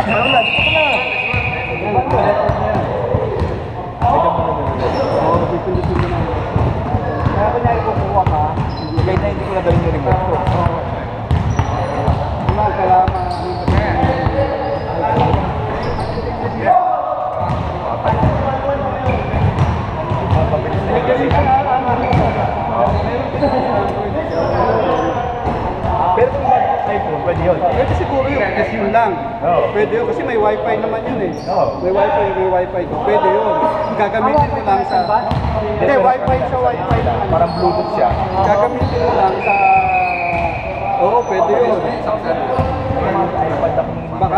Kaya kunyari kukuha ka, kahit na hindi ko na dalhin yung remote ko. Pero kung iPhone, pwede yun. Pwede siguro yun, kasi yun lang. Pwede yun, kasi may wifi naman yun eh. May wifi ko. Pwede yun. Gagamitin mo lang sa... Hindi, wifi sa wifi lang. Parang Bluetooth siya. Gagamitin mo lang sa... Oo, pwede yun. iPad akong Baka